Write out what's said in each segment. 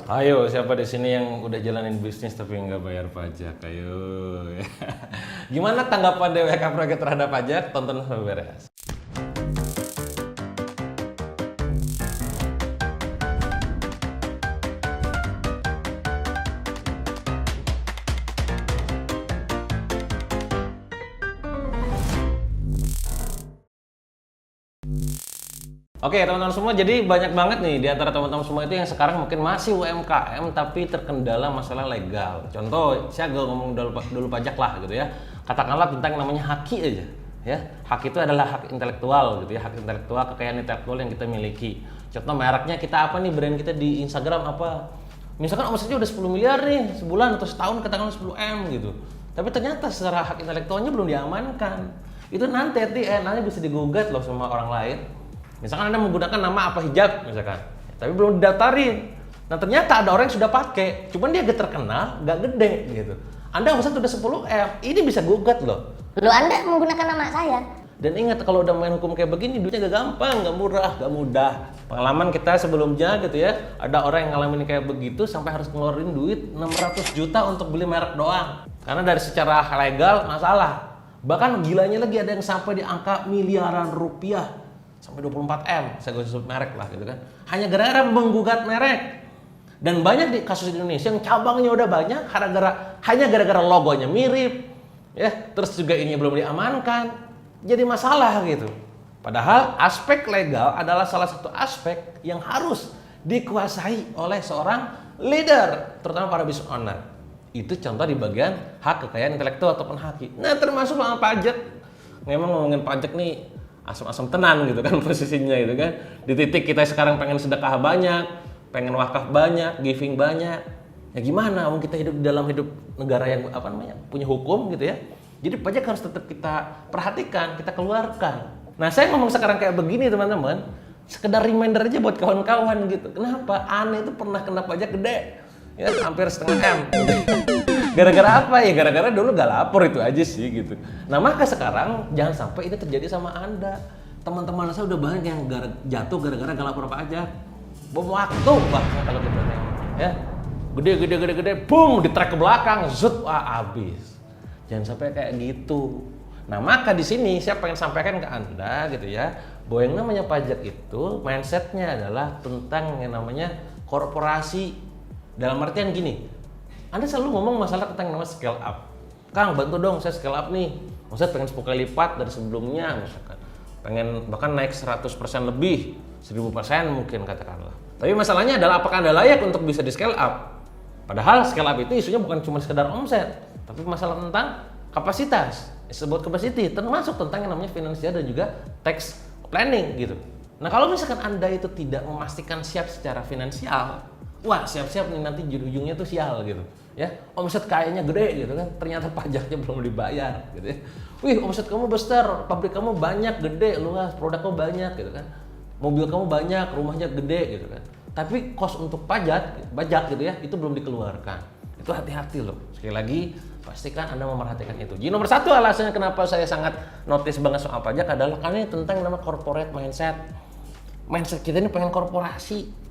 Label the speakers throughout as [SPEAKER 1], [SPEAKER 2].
[SPEAKER 1] Ayo, siapa di sini yang udah jalanin bisnis tapi nggak bayar pajak? Ayo. Gimana tanggapan DWK Project terhadap pajak? Tonton sampai beres. Oke teman-teman semua, jadi banyak banget nih di antara teman-teman semua itu yang sekarang mungkin masih UMKM tapi terkendala masalah legal. Contoh, saya ngomong dulu pajak lah gitu ya. Katakanlah tentang yang namanya haki aja. Ya, hak itu adalah hak intelektual gitu ya, hak intelektual, kekayaan intelektual yang kita miliki. Contoh mereknya kita apa nih, brand kita di Instagram apa? Misalkan omsetnya udah 10 miliar nih sebulan atau setahun katakanlah 10M gitu. Tapi ternyata secara hak intelektualnya belum diamankan. Itu nanti bisa digugat loh sama orang lain. Misalkan Anda menggunakan nama apa hijab misalkan, tapi belum didaftarin. Nah ternyata ada orang yang sudah pakai, cuman dia gak terkenal, gak gede gitu. Anda omset udah 10M, ini bisa gugat loh.
[SPEAKER 2] Lu Anda menggunakan nama saya.
[SPEAKER 1] Dan ingat kalau udah main hukum kayak begini duitnya gak gampang, gak murah, gak mudah. Pengalaman kita sebelumnya gitu ya, ada orang yang ngalamin kayak begitu sampai harus ngeluarin duit 600 juta untuk beli merek doang. Karena dari secara legal masalah. Bahkan gilanya lagi ada yang sampai di angka miliaran rupiah. Sampai 24M, saya gak sebut merek lah gitu kan. Hanya gara-gara menggugat merek. Dan banyak di kasus di Indonesia yang cabangnya udah banyak hanya gara-gara logonya mirip. Ya, terus juga ini belum diamankan. Jadi masalah gitu. Padahal aspek legal adalah salah satu aspek yang harus dikuasai oleh seorang leader, terutama para business owner. Itu contoh di bagian hak kekayaan intelektual ataupun haki. Nah, termasuk soal pajak. Memang ngomongin pajak nih asam-asam tenan gitu kan posisinya gitu kan. Di titik kita sekarang pengen sedekah banyak, pengen wakaf banyak, giving banyak. Ya gimana? Kita hidup di dalam negara yang punya hukum gitu ya. Jadi pajak harus tetap kita perhatikan, kita keluarkan. Nah, saya ngomong sekarang kayak begini teman-teman, sekedar reminder aja buat kawan-kawan gitu. Kenapa? Aneh itu pernah kena pajak gede. Ya, hampir setengah M. Gara-gara apa ya? Gara-gara dulu gak lapor itu aja sih gitu. Nah maka sekarang jangan sampai ini terjadi sama Anda. Teman-teman saya udah banyak yang jatuh gara-gara gak lapor pajak. Bom waktu bahkan kalau kita ya. Gede, boom, di-track ke belakang, zut, habis. Jangan sampai kayak gitu. Nah maka di sini saya pengen sampaikan ke Anda gitu ya, bahwa yang namanya pajak itu mindsetnya adalah tentang yang namanya korporasi. Dalam artian gini, Anda selalu ngomong masalah tentang yang namanya scale up. Kang, bantu dong saya scale up nih. Maksudnya pengen 10 kali lipat dari sebelumnya misalkan. Pengen bahkan naik 100% lebih, 1000% mungkin katakanlah. Tapi masalahnya adalah apakah Anda layak untuk bisa di scale up? Padahal scale up itu isunya bukan cuma sekedar omset, tapi masalah tentang kapasitas. Disebut capacity, termasuk tentang yang namanya finansial dan juga tax planning gitu. Nah kalau misalkan Anda itu tidak memastikan siap secara finansial, wah siap-siap nih nanti ujung-ujungnya tuh sial gitu ya. Omset kayaknya gede gitu kan, ternyata pajaknya belum dibayar gitu ya. Wih, omset kamu besar, pabrik kamu banyak, gede, luas, produk kamu banyak gitu kan. Mobil kamu banyak, rumahnya gede gitu kan. Tapi cost untuk pajak gitu ya, itu belum dikeluarkan. Itu hati-hati loh. Sekali lagi, pastikan Anda memperhatikan itu. Jadi nomor satu alasannya kenapa saya sangat notice banget soal pajak adalah karena ini tentang nama corporate mindset. Mindset kita ini pengen korporasi.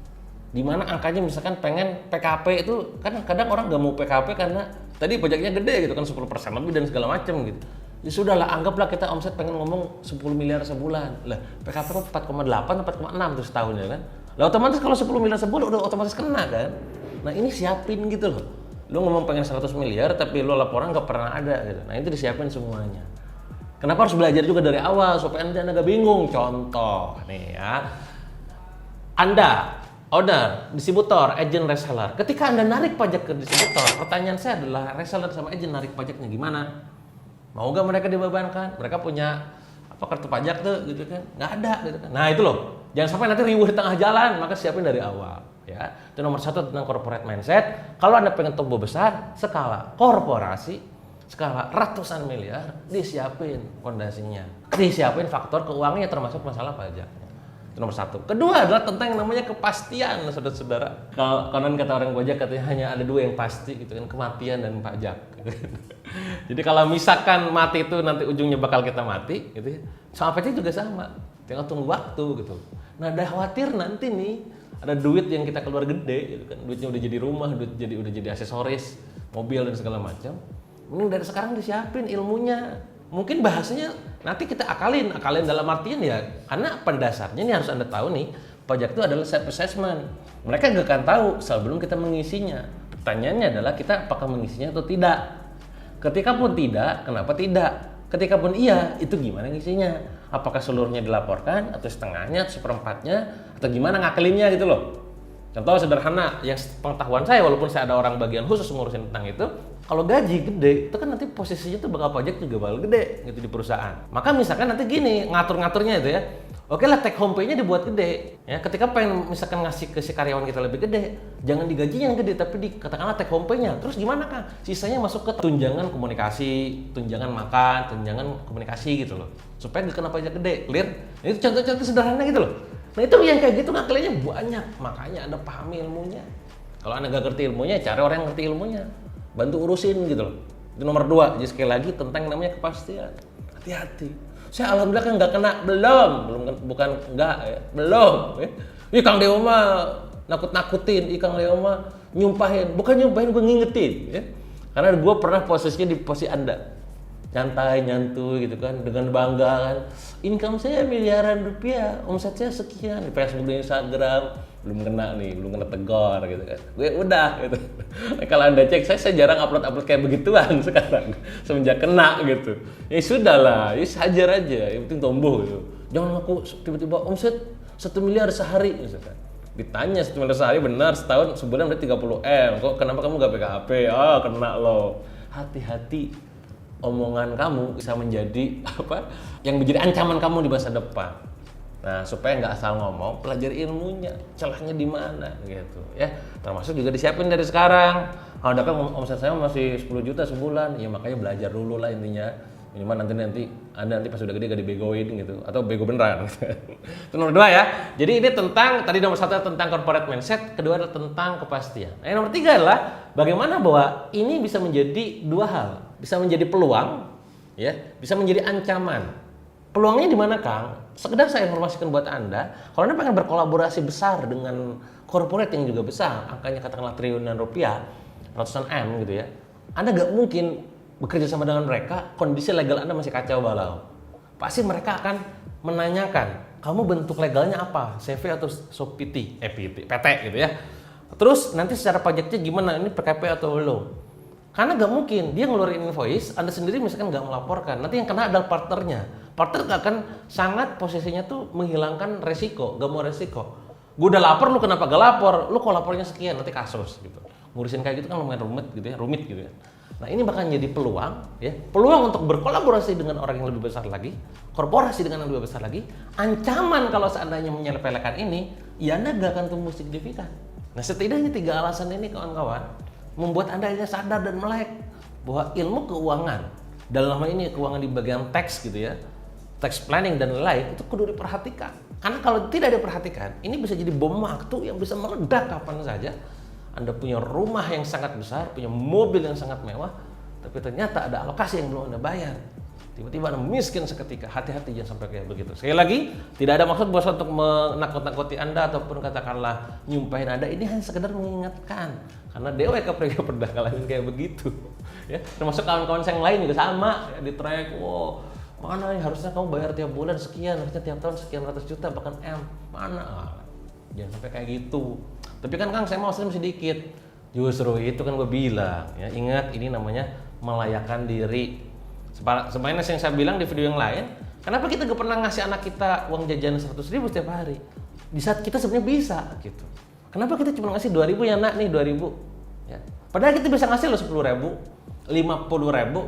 [SPEAKER 1] Dimana angkanya misalkan pengen PKP itu kan kadang orang nggak mau PKP karena tadi pajaknya gede gitu kan 10% lebih dan segala macam gitu. Ya sudahlah, anggaplah kita omset pengen ngomong 10 miliar sebulan. Lah PKP kan 4,8 atau 4,6 tuh setahun ya kan. Lah otomatis kalau 10 miliar sebulan udah otomatis kena kan. Nah ini siapin gitu loh. Lu ngomong pengen 100 miliar tapi lu laporan nggak pernah ada gitu. Nah itu disiapin semuanya. Kenapa harus belajar juga dari awal supaya Anda nggak bingung. Contoh nih ya. Anda owner, distributor, agent, reseller. Ketika Anda narik pajak ke distributor, pertanyaan saya adalah reseller sama agent narik pajaknya gimana? Mau gak mereka dibebankan? Mereka punya kartu pajak tuh gitu kan? Nggak ada gitu kan? Nah itu loh, jangan sampai nanti riuh di tengah jalan, maka siapin dari awal ya. Itu nomor satu tentang corporate mindset. Kalau Anda pengen tumbuh besar, skala korporasi, skala ratusan miliar, disiapin fondasinya. Disiapin faktor keuangannya termasuk masalah pajaknya. Nomor satu. Kedua adalah tentang yang namanya kepastian, saudara-saudara. Kalau konon kata orang pajak katanya hanya ada dua yang pasti gitu kan, kematian dan pajak. Jadi kalau misalkan mati itu nanti ujungnya bakal kita mati, gitu ya. Sama pajak juga sama. tinggal tunggu waktu gitu. Nah, ada khawatir nanti nih ada duit yang kita keluar gede gitu kan, duitnya udah jadi rumah, udah jadi aksesoris, mobil dan segala macam. Mending dari sekarang disiapin ilmunya. Mungkin bahasanya nanti kita akalin dalam artian ya, karena pada dasarnya ini harus Anda tahu nih, pajak itu adalah self assessment. Mereka gak akan tahu sebelum kita mengisinya. Pertanyaannya adalah kita apakah mengisinya atau tidak. Ketika pun tidak, kenapa tidak? Ketika pun iya, itu gimana ngisinya? Apakah seluruhnya dilaporkan atau setengahnya, atau seperempatnya, atau gimana ngakelinnya gitu loh. Contoh sederhana, yang pengetahuan saya walaupun saya ada orang bagian khusus ngurusin tentang itu, kalau gaji gede, itu kan nanti posisinya tuh bakal pajak juga bakal gede gitu di perusahaan. Maka misalkan nanti gini, ngatur-ngaturnya itu ya, oke lah take home pay-nya dibuat gede. Ya, ketika pengen misalkan ngasih ke si karyawan kita lebih gede, jangan digajinya yang gede, tapi dikatakanlah take home pay-nya. Terus gimana Kang? Sisanya masuk ke tunjangan komunikasi, tunjangan makan, tunjangan komunikasi gitu loh. Supaya gak kena pajak gede, clear? Nah, itu contoh-contoh sederhana gitu loh. Nah itu yang kayak gitu ngakalinya banyak, makanya Anda pahami ilmunya. Kalau Anda gak ngerti ilmunya, cari orang yang ngerti ilmunya. Bantu urusin gitu loh. Itu nomor 2, jadi sekali lagi tentang yang namanya kepastian. Hati-hati. Saya alhamdulillah kan nggak kena, bukan enggak ya, belum. Ya. Kang Dewa mah nakut-nakutin, Kang Dewa mah nyumpahin, bukan nyumpahin, gue ngingetin. Ya. Karena gue pernah posisinya di posisi Anda. Nyantai, nyantuy gitu kan, dengan bangga kan. Income saya miliaran rupiah, omset saya sekian, di Facebook di Instagram, belum kena tegur gitu kan. Gue udah gitu. Kalau Anda cek, saya jarang upload kayak begituan sekarang, semenjak kena gitu. Ya sudahlah, ya hajar aja, yang penting tumbuh gitu. Jangan aku tiba-tiba omset 1 miliar sehari misalkan. Ditanya 1 miliar sehari benar, setahun sebulan berarti 30M. Kok kenapa kamu gak PKP? Ah, kena loh. Hati-hati. Omongan kamu bisa menjadi yang menjadi ancaman kamu di masa depan. Nah, supaya nggak asal ngomong, pelajari ilmunya, celahnya di mana gitu ya. Termasuk juga disiapin dari sekarang. Kalau ada kan omset saya masih 10 juta sebulan, ya makanya belajar dulu lah intinya. Minimal nanti Anda pas udah gede gak dibegoin gitu, atau bego beneran. Itu nomor 2 ya. Jadi ini tentang, tadi nomor 1 tentang corporate mindset, kedua adalah tentang kepastian. Nah, yang nomor 3 adalah bagaimana bahwa ini bisa menjadi 2 hal. Bisa menjadi peluang, ya, bisa menjadi ancaman. Peluangnya di mana, Kang? Sekedar saya informasikan buat Anda, kalau Anda pengen berkolaborasi besar dengan corporate yang juga besar, angkanya katakanlah triliunan rupiah, ratusan M gitu ya, Anda nggak mungkin bekerja sama dengan mereka, kondisi legal Anda masih kacau balau. Pasti mereka akan menanyakan, kamu bentuk legalnya apa? CV atau PT gitu ya. Terus nanti secara pajaknya gimana? Ini PKP atau belum? Karena gak mungkin dia ngeluarin invoice, Anda sendiri misalkan gak melaporkan, nanti yang kena adalah partnernya. Partner akan sangat posisinya tuh menghilangkan resiko, gak mau resiko. Gue udah lapor, lu kenapa gak lapor? Lu kok lapornya sekian, nanti kasus gitu. Ngurusin kayak gitu kan lumayan rumit gitu ya. Nah ini bakal jadi peluang, ya, peluang untuk berkolaborasi dengan orang yang lebih besar lagi, korporasi dengan yang lebih besar lagi. Ancaman kalau seandainya menyepelekan ini, ya Anda gak akan tumbuh signifikan. Nah setidaknya 3 alasan ini kawan-kawan membuat Anda sadar dan melek bahwa ilmu keuangan, dalam hal ini keuangan di bagian tax gitu ya, tax planning dan lain-lain itu kudu diperhatikan. Karena kalau tidak diperhatikan, ini bisa jadi bom waktu yang bisa meledak kapan saja. Anda punya rumah yang sangat besar, punya mobil yang sangat mewah, tapi ternyata ada alokasi yang belum Anda bayar. Tiba-tiba Anda miskin seketika. Hati-hati jangan sampai kayak begitu. Sekali lagi, tidak ada maksud bos untuk menakut-nakuti Anda ataupun katakanlah nyumpahin Anda. Ini hanya sekedar mengingatkan. Karena DOEK pernah ngalamin kayak begitu. Ya, termasuk kawan-kawan saya yang lain juga sama, ya, di track, wow, mana nih harusnya kamu bayar tiap bulan sekian, harusnya tiap tahun sekian ratus juta bahkan M. Mana? Jangan sampai kayak gitu. Tapi kan Kang, saya mau masih dikit. Justru itu kan gue bilang, ya, ingat ini namanya melayakkan diri. Sebenarnya yang saya bilang di video yang lain, kenapa kita gak pernah ngasih anak kita uang jajan 100.000 setiap hari? Di saat kita sebenarnya bisa gitu. Kenapa kita cuma ngasih 2.000 ya nak nih 2.000? Ya. Padahal kita bisa ngasih lo 10.000, 50.000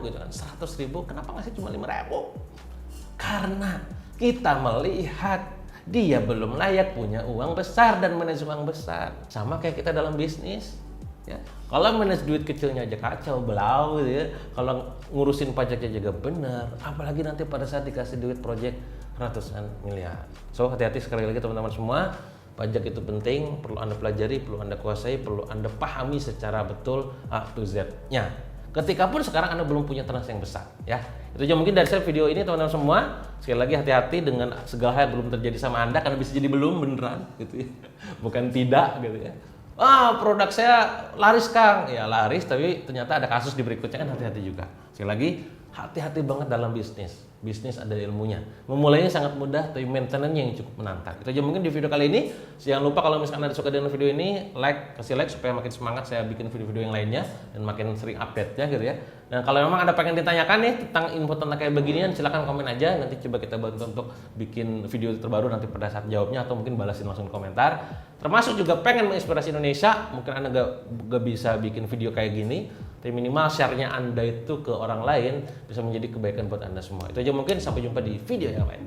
[SPEAKER 1] gitu kan, 100.000. Kenapa ngasih cuma 5.000? Karena kita melihat dia belum layak punya uang besar dan manage uang besar. Sama kayak kita dalam bisnis. Ya. Kalau manage duit kecilnya aja kacau belau gitu ya. Kalau ngurusin pajaknya juga benar, apalagi nanti pada saat dikasih duit project ratusan miliar. So hati-hati sekali lagi teman-teman semua. Pajak itu penting, perlu Anda pelajari, perlu Anda kuasai, perlu Anda pahami secara betul A to Z-nya. Ketika pun sekarang Anda belum punya transaksi yang besar, ya. Itu aja mungkin dari saya video ini teman-teman semua. Sekali lagi hati-hati dengan segala hal yang belum terjadi sama Anda karena bisa jadi belum beneran gitu ya. Bukan tidak gitu ya. Produk saya laris Kang. Ya laris tapi ternyata ada kasus di berikutnya kan hati-hati juga. Sekali lagi hati-hati banget dalam bisnis. Bisnis ada ilmunya. Memulainya sangat mudah, tapi maintenance-nya yang cukup menantang. Itu aja mungkin di video kali ini. Jangan lupa kalau misalkan Anda suka dengan video ini, kasih like supaya makin semangat saya bikin video-video yang lainnya dan makin sering update-nya gitu ya. Dan kalau memang ada pengen ditanyakan nih tentang info tentang kayak beginian, silahkan komen aja. Nanti coba kita bantu untuk bikin video terbaru nanti pada saat jawabnya atau mungkin balasin langsung di komentar. Termasuk juga pengen menginspirasi Indonesia, mungkin Anda gak bisa bikin video kayak gini, tapi minimal share-nya Anda itu ke orang lain bisa menjadi kebaikan buat Anda semua. Itu aja mungkin, sampai jumpa di video yang lain.